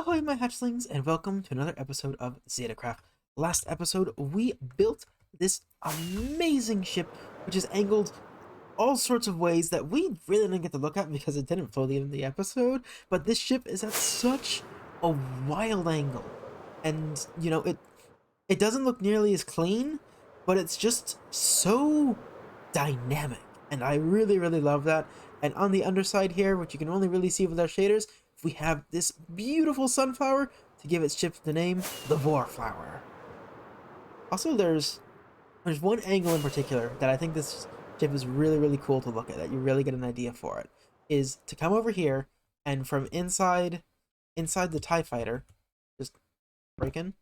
Ahoy, my hatchlings, and welcome to another episode of Zetacraft. Last episode, we built this amazing ship, which is angled all sorts of ways that we really didn't get to look at because it didn't fully in the episode. But this ship is at such a wild angle, and it doesn't look nearly as clean, but it's just so dynamic, and I really love that. And on the underside here, which you can only really see with our shaders, we have this beautiful sunflower to give its ship the name the Warflower. Also, there's one angle in particular that I think this ship is really cool to look at, that you really get an idea for it, is to come over here and from inside the TIE fighter, just break in,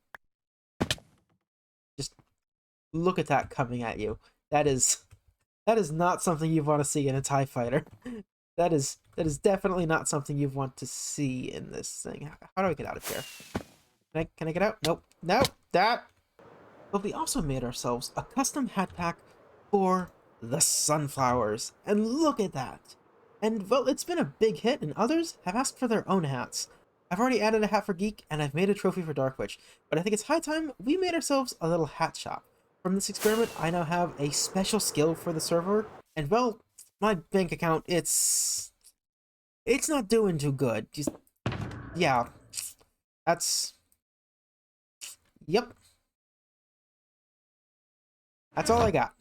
just look at that coming at you. That is not something you want to see in a TIE fighter. That is definitely not something you want to see in this thing. How do I get out of here? Can I get out? Nope. That. But we also made ourselves a custom hat pack for the sunflowers, and look at that. And well, it's been a big hit, and others have asked for their own hats. I've already added a hat for Geek, and I've made a trophy for Dark Witch, but I think it's high time we made ourselves a little hat shop. From this experiment, I now have a special skill for the server, and well, my bank account, it's not doing too good. Yeah, yep. That's all I got.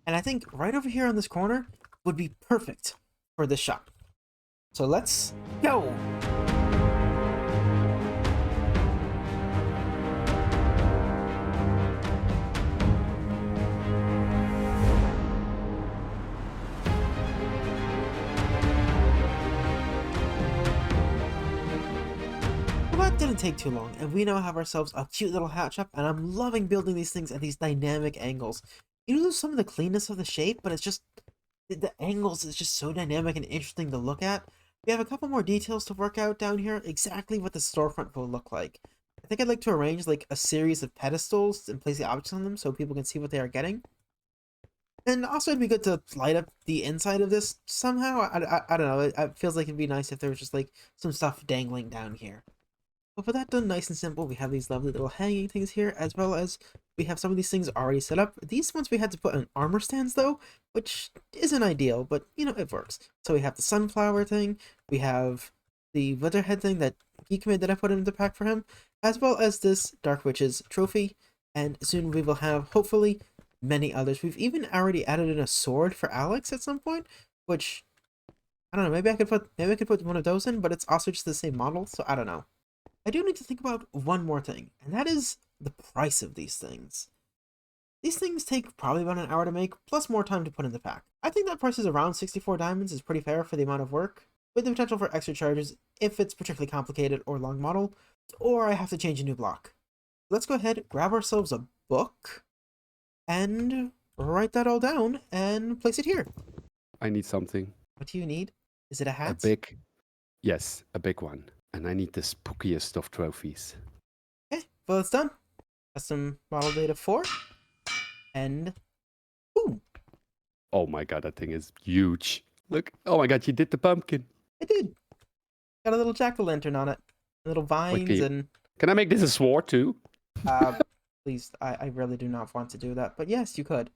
And I think right over here on this corner would be perfect for this shop. So let's go! Well, that didn't take too long, and we now have ourselves a cute little hat shop, and I'm loving building these things at these dynamic angles. You lose some of the cleanness of the shape, but it's just, the angles is just so dynamic and interesting to look at. We have a couple more details to work out down here, exactly what the storefront will look like. I think I'd like to arrange like a series of pedestals and place the objects on them so people can see what they are getting. And also it'd be good to light up the inside of this somehow. I don't know, it feels like it'd be nice if there was just like some stuff dangling down here. But with that done nice and simple, we have these lovely little hanging things here, as well as we have some of these things already set up. These ones we had to put on armor stands though, which isn't ideal, but you know, it works. So we have the sunflower thing, we have the witherhead thing that Geek made that I put in the pack for him, as well as this Dark Witch's trophy, and soon we will have, hopefully, many others. We've even already added in a sword for Alex at some point, which, I don't know, maybe I could put one of those in, but it's also just the same model, so I don't know. I do need to think about one more thing, and that is the price of these things. These things take probably about an hour to make, plus more time to put in the pack. I think that price is around 64 diamonds is pretty fair for the amount of work, with the potential for extra charges if it's particularly complicated or long model, or I have to change a new block. Let's go ahead, grab ourselves a book, and write that all down, and place it here. I need something. What do you need? Is it a hat? Yes, a big one. And I need the spookiest of trophies. Okay, well it's done. Custom model data 4. And boom. Oh my god, that thing is huge. Look, oh my god, you did the pumpkin. I did. Got a little jack-o'-lantern on it. Little vines. And can I make this a sword too? Please, I really do not want to do that. But yes, you could.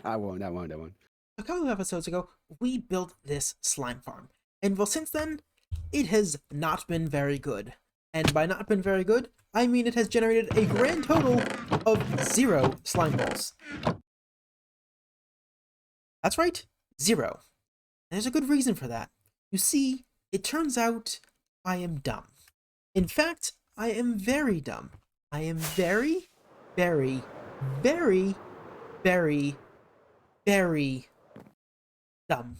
I won't. A couple of episodes ago, we built this slime farm. And well, since then, it has not been very good. And by not been very good, I mean it has generated a grand total of 0 slime balls. That's right, 0. And there's a good reason for that. You see, it turns out I am dumb. In fact, I am very dumb. I am very dumb.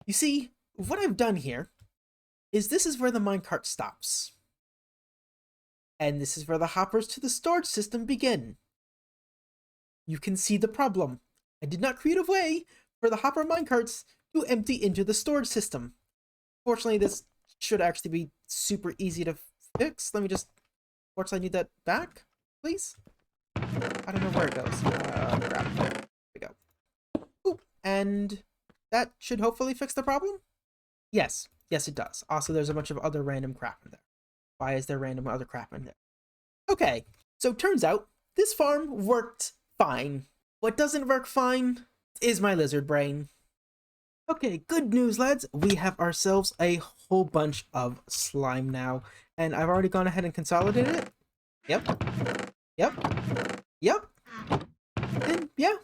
You see, what I've done here is this is where the minecart stops. And this is where the hoppers to the storage system begin. You can see the problem. I did not create a way for the hopper minecarts to empty into the storage system. Fortunately, this should actually be super easy to fix. Let me just... Fortunately, I need that back, please. I don't know where it goes. Crap. There we go. Ooh, and that should hopefully fix the problem? Yes. Yes, it does. Also, there's a bunch of other random crap in there. Why is there random other crap in there? Okay, so turns out this farm worked fine. What doesn't work fine is my lizard brain. Okay, good news, lads. We have ourselves a whole bunch of slime now. And I've already gone ahead and consolidated it. Yep. Yep. Yep. And yeah.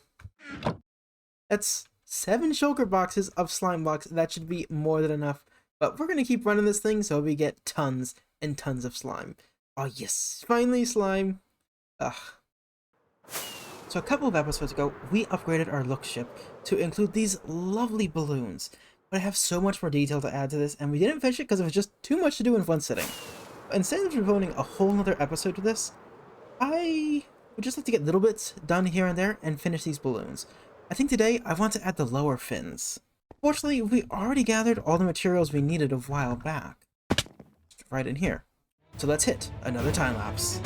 That's 7 shulker boxes of slime blocks. That should be more than enough. But we're going to keep running this thing so we get tons and tons of slime. Oh yes, finally slime. Ugh. So a couple of episodes ago, we upgraded our look ship to include these lovely balloons. But I have so much more detail to add to this, and we didn't finish it because it was just too much to do in one sitting. But instead of devoting a whole other episode to this, I would just like to get little bits done here and there and finish these balloons. I think today I want to add the lower fins. Fortunately, we already gathered all the materials we needed a while back. Right in here. So let's hit another time lapse.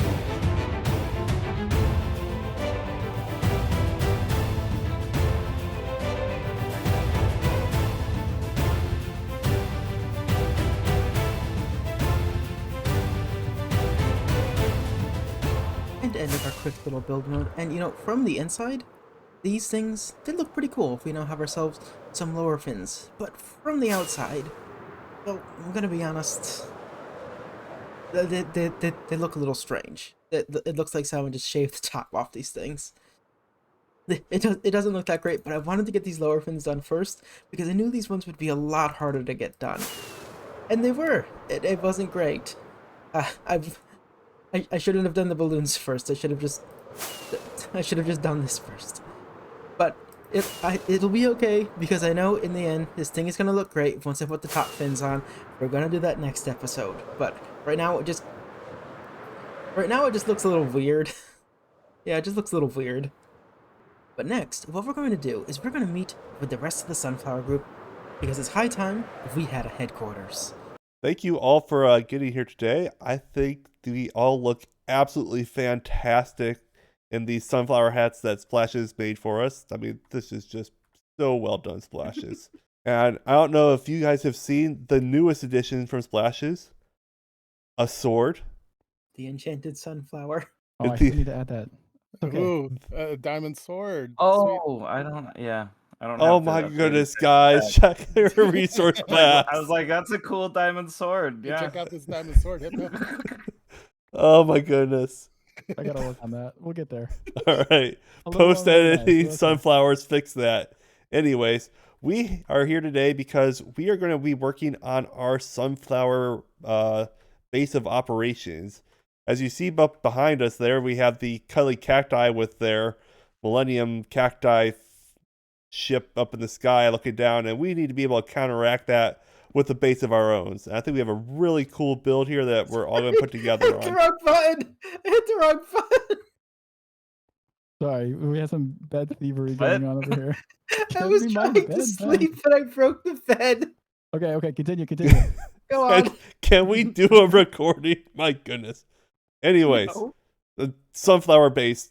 And end of our quick little build mode. And you know, from the inside, these things did look pretty cool if we now have ourselves some lower fins. But from the outside, well, I'm gonna be honest, they look a little strange. It looks like someone just shaved the top off these things. It doesn't look that great, but I wanted to get these lower fins done first because I knew these ones would be a lot harder to get done. And they were. It wasn't great. I shouldn't have done the balloons first. I should have just done this first. But it'll be okay because I know in the end this thing is gonna look great once I put the top fins on. We're gonna do that next episode. But right now it just looks a little weird. Yeah, it just looks a little weird. But next, what we're going to do is we're going to meet with the rest of the Sunflower group because it's high time we had a headquarters. Thank you all for getting here today. I think we all look absolutely fantastic in these sunflower hats that Splashes made for us. I mean, this is just so well done, Splashes. And I don't know if you guys have seen the newest addition from Splashes, a sword. The enchanted sunflower. Oh, I still need to add that. Okay. Ooh, a diamond sword. Sweet. Oh, I don't. Yeah, I don't. Oh have to my upgrade goodness, it. guys! Check your resource path. I was like, that's a cool diamond sword. You Yeah. check out this diamond sword, Hypno. Oh my goodness! I gotta work on that. We'll get there. All right, A little post organized, editing okay. sunflowers, fix that. Anyways, we are here today because we are going to be working on our sunflower base of operations. As you see up behind us there, we have the cuddly cacti with their Millennium Cacti ship up in the sky looking down, and we need to be able to counteract that with a base of our own. And I think we have a really cool build here that we're all going to put together I hit the on. wrong button! I hit the wrong button! Sorry, we have some bed thievery What? going on over here. I Shouldn't was be trying my to bed, sleep, but I broke the bed. Okay, continue. Go on. Can we do a recording? My goodness. Anyways, No. the sunflower base.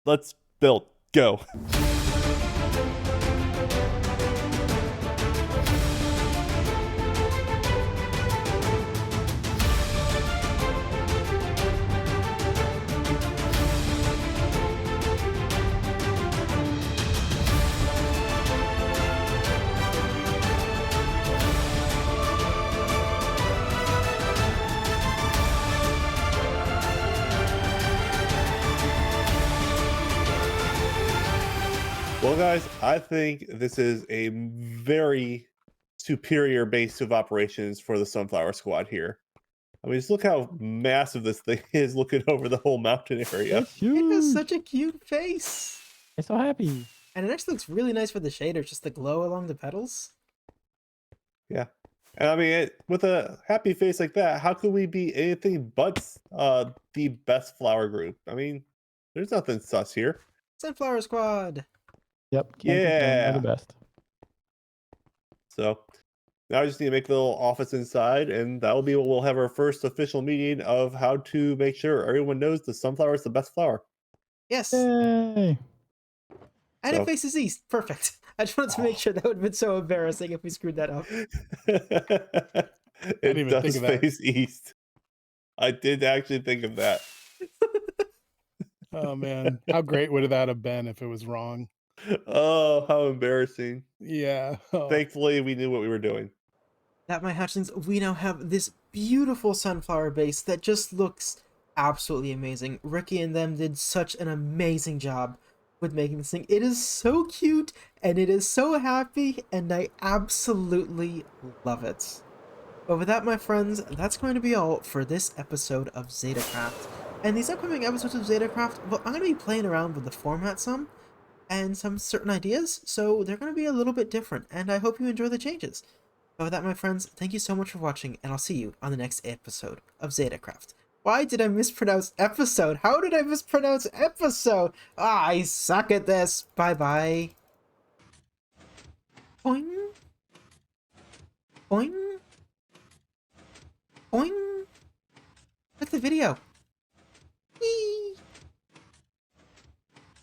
Let's build. Go. Well, guys, I think this is a very superior base of operations for the Sunflower Squad here. I mean, just look how massive this thing is looking over the whole mountain area. It's huge. It has such a cute face. I'm so happy. And it actually looks really nice for the shaders, just the glow along the petals. And I mean, with a happy face like that, how could we be anything but the best flower group? I mean, there's nothing sus here. Sunflower Squad. Yep. Can't complain. Yeah. We're the best. So now I just need to make a little office inside, and that will be when we'll have our first official meeting of how to make sure everyone knows the sunflower is the best flower. Yes. Yay. And So- it faces east. Perfect. I just wanted to make sure that would have been so embarrassing if we screwed that up. It even think does of that. face east. I did actually think of that. Oh man, how great would that have been if it was wrong? Oh, how embarrassing. Yeah. Oh, Thankfully, we knew what we were doing. That, my hatchlings, we now have this beautiful sunflower base that just looks absolutely amazing. Ricky and them did such an amazing job with making this thing. It is so cute and it is so happy, and I absolutely love it. But with that, my friends, that's going to be all for this episode of Zetacraft. And these upcoming episodes of Zetacraft, well, I'm going to be playing around with the format some and some certain ideas, so they're going to be a little bit different, and I hope you enjoy the changes. But with that, my friends, thank you so much for watching, and I'll see you on the next episode of Zetacraft. Why did I mispronounce episode? How did I mispronounce episode? Ah, I suck at this. Bye-bye. Boing. Boing. Boing. Click the video.